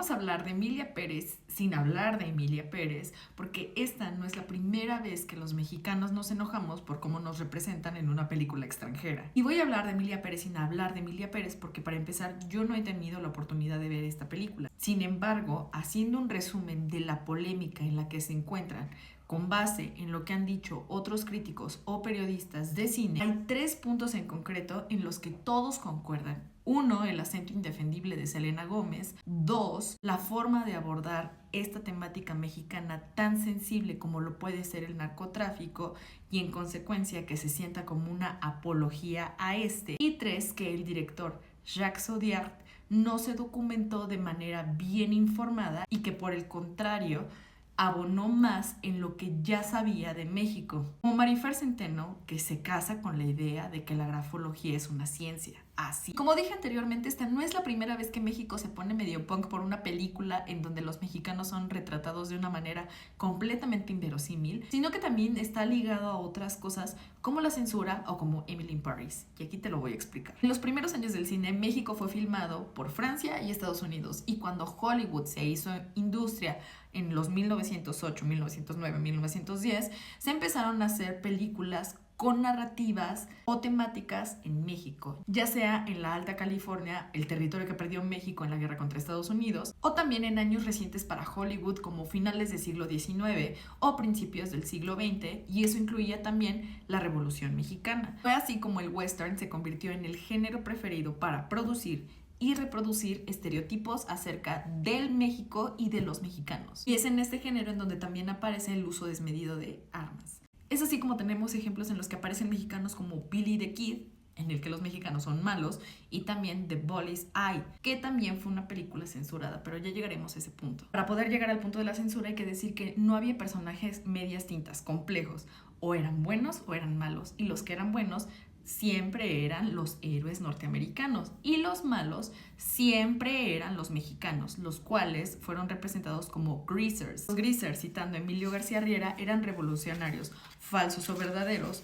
vamos a hablar de Emilia Pérez sin hablar de Emilia Pérez, porque esta no es la primera vez que los mexicanos nos enojamos por cómo nos representan en una película extranjera. Y voy a hablar de Emilia Pérez sin hablar de Emilia Pérez porque, para empezar, yo no he tenido la oportunidad de ver esta película. Sin embargo, haciendo un resumen de la polémica en la que se encuentran, con base en lo que han dicho otros críticos o periodistas de cine, hay 3 puntos en concreto en los que todos concuerdan. 1, el acento indefendible de Selena Gómez. 2, la forma de abordar esta temática mexicana tan sensible como lo puede ser el narcotráfico y, en consecuencia, que se sienta como una apología a este. Y 3, que el director Jacques Audiard no se documentó de manera bien informada y que, por el contrario, abonó más en lo que ya sabía de México. Como Marifer Centeno, que se casa con la idea de que la grafología es una ciencia. Así. Como dije anteriormente, esta no es la primera vez que México se pone medio punk por una película en donde los mexicanos son retratados de una manera completamente inverosímil, sino que también está ligado a otras cosas como la censura o como Emily in Paris. Y aquí te lo voy a explicar. En los primeros años del cine, México fue filmado por Francia y Estados Unidos, y cuando Hollywood se hizo industria en los 1908, 1909, 1910, se empezaron a hacer películas con narrativas o temáticas en México, ya sea en la Alta California, el territorio que perdió México en la guerra contra Estados Unidos, o también en años recientes para Hollywood como finales del siglo XIX o principios del siglo XX, y eso incluía también la Revolución Mexicana. Fue así como el western se convirtió en el género preferido para producir y reproducir estereotipos acerca del México y de los mexicanos. Y es en este género en donde también aparece el uso desmedido de armas. Es así como tenemos ejemplos en los que aparecen mexicanos como Billy the Kid, en el que los mexicanos son malos, y también The Boys Eye, que también fue una película censurada, pero ya llegaremos a ese punto. Para poder llegar al punto de la censura hay que decir que no había personajes medias tintas, complejos, o eran buenos o eran malos, y los que eran buenos siempre eran los héroes norteamericanos y los malos siempre eran los mexicanos, los cuales fueron representados como greasers. Los greasers, citando a Emilio García Riera, eran revolucionarios, falsos o verdaderos,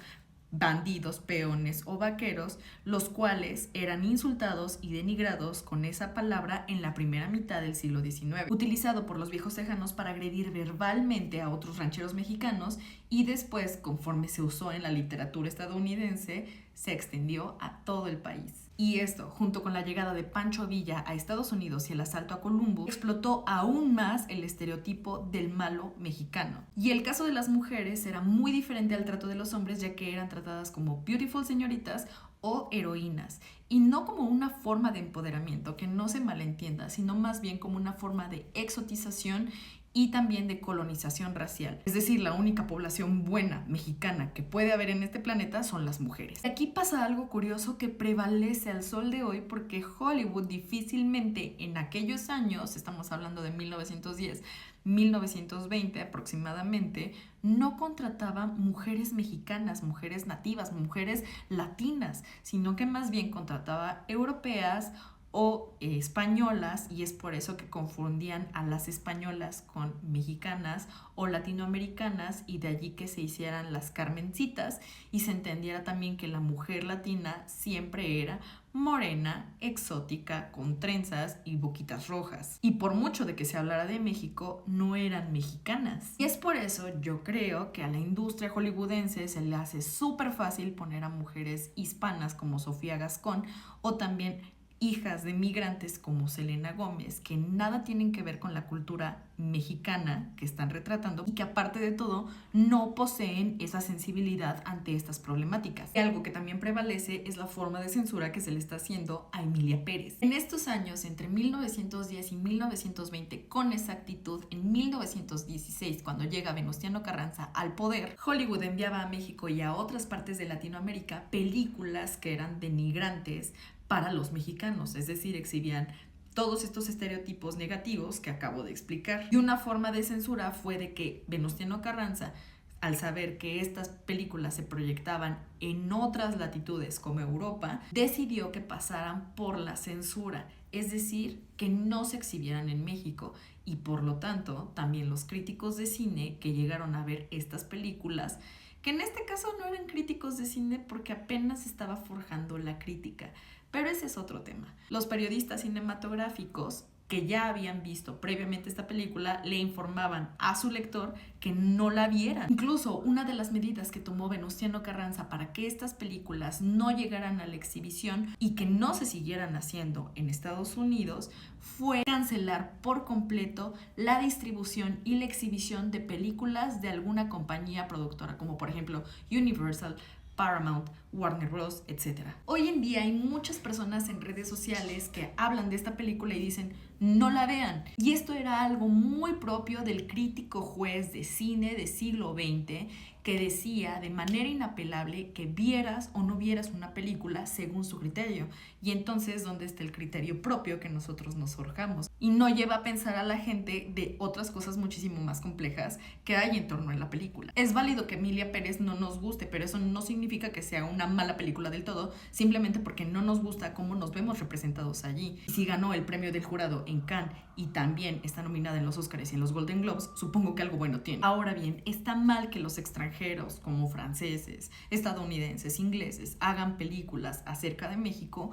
bandidos, peones o vaqueros, los cuales eran insultados y denigrados con esa palabra en la primera mitad del siglo XIX, utilizado por los viejos tejanos para agredir verbalmente a otros rancheros mexicanos, y después, conforme se usó en la literatura estadounidense, se extendió a todo el país. Y esto, junto con la llegada de Pancho Villa a Estados Unidos y el asalto a Columbus, explotó aún más el estereotipo del malo mexicano. Y el caso de las mujeres era muy diferente al trato de los hombres, ya que eran tratadas como beautiful señoritas o heroínas, y no como una forma de empoderamiento, que no se malentienda, sino más bien como una forma de exotización y también de colonización racial. Es decir, la única población buena mexicana que puede haber en este planeta son las mujeres. Aquí pasa algo curioso que prevalece al sol de hoy, porque Hollywood difícilmente en aquellos años, estamos hablando de 1910, 1920 aproximadamente, no contrataba mujeres mexicanas, mujeres nativas, mujeres latinas, sino que más bien contrataba europeas o españolas, y es por eso que confundían a las españolas con mexicanas o latinoamericanas, y de allí que se hicieran las Carmencitas y se entendiera también que la mujer latina siempre era morena, exótica, con trenzas y boquitas rojas. Y por mucho de que se hablara de México, no eran mexicanas. Y es por eso yo creo que a la industria hollywoodense se le hace súper fácil poner a mujeres hispanas como Sofía Gascón, o también hijas de migrantes como Selena Gómez, que nada tienen que ver con la cultura mexicana que están retratando, y que, aparte de todo, no poseen esa sensibilidad ante estas problemáticas. Y algo que también prevalece es la forma de censura que se le está haciendo a Emilia Pérez. En estos años, entre 1910 y 1920, con exactitud en 1916, cuando llega Venustiano Carranza al poder, Hollywood enviaba a México y a otras partes de Latinoamérica películas que eran denigrantes para los mexicanos, es decir, exhibían todos estos estereotipos negativos que acabo de explicar. Y una forma de censura fue de que Venustiano Carranza, al saber que estas películas se proyectaban en otras latitudes como Europa, decidió que pasaran por la censura, es decir, que no se exhibieran en México. Y por lo tanto, también los críticos de cine que llegaron a ver estas películas, que en este caso no eran críticos de cine porque apenas estaba forjando la crítica, pero ese es otro tema. Los periodistas cinematográficos que ya habían visto previamente esta película le informaban a su lector que no la vieran. Incluso una de las medidas que tomó Venustiano Carranza para que estas películas no llegaran a la exhibición y que no se siguieran haciendo en Estados Unidos fue cancelar por completo la distribución y la exhibición de películas de alguna compañía productora, como por ejemplo Universal, Paramount, Warner Bros., etc. Hoy en día hay muchas personas en redes sociales que hablan de esta película y dicen no la vean. Y esto era algo muy propio del crítico juez de cine del siglo XX que decía de manera inapelable que vieras o no vieras una película según su criterio. Y entonces, ¿dónde está el criterio propio que nosotros nos forjamos? Y no lleva a pensar a la gente de otras cosas muchísimo más complejas que hay en torno a la película. Es válido que Emilia Pérez no nos guste, pero eso no significa que sea una mala película del todo, simplemente porque no nos gusta cómo nos vemos representados allí. Y si ganó el premio del jurado en Cannes y también está nominada en los Oscars y en los Golden Globes, supongo que algo bueno tiene. Ahora bien, está mal que los extranjeros como franceses, estadounidenses, ingleses hagan películas acerca de México.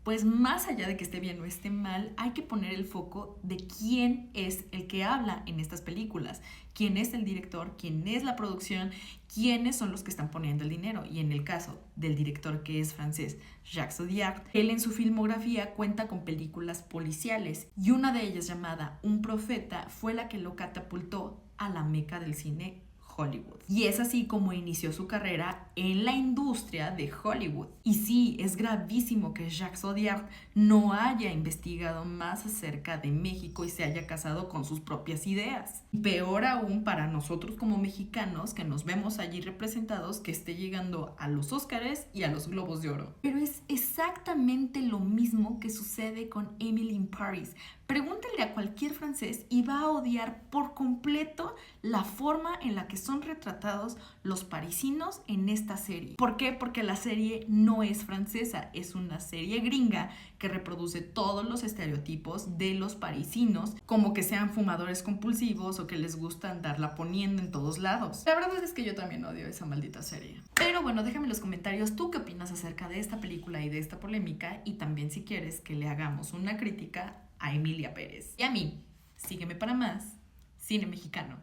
Pues más allá de que esté bien o esté mal, hay que poner el foco de quién es el que habla en estas películas, quién es el director, quién es la producción, quiénes son los que están poniendo el dinero. Y en el caso del director, que es francés, Jacques Audiard, él en su filmografía cuenta con películas policiales y una de ellas, llamada Un Profeta, fue la que lo catapultó a la meca del cine, Hollywood. Y es así como inició su carrera en la industria de Hollywood. Y sí, es gravísimo que Jacques Audiard no haya investigado más acerca de México y se haya casado con sus propias ideas. Y peor aún para nosotros como mexicanos, que nos vemos allí representados, que esté llegando a los Óscares y a los Globos de Oro. Pero es exactamente lo mismo que sucede con Emily in Paris. Pregúntenle a cualquier francés y va a odiar por completo la forma en la que son retratados los parisinos en esta serie. ¿Por qué? Porque la serie no es francesa, es una serie gringa que reproduce todos los estereotipos de los parisinos, como que sean fumadores compulsivos o que les gusta andarla poniendo en todos lados. La verdad es que yo también odio esa maldita serie. Pero bueno, déjame en los comentarios tú qué opinas acerca de esta película y de esta polémica, y también si quieres que le hagamos una crítica a Emilia Pérez. Y a mí, sígueme para más cine mexicano.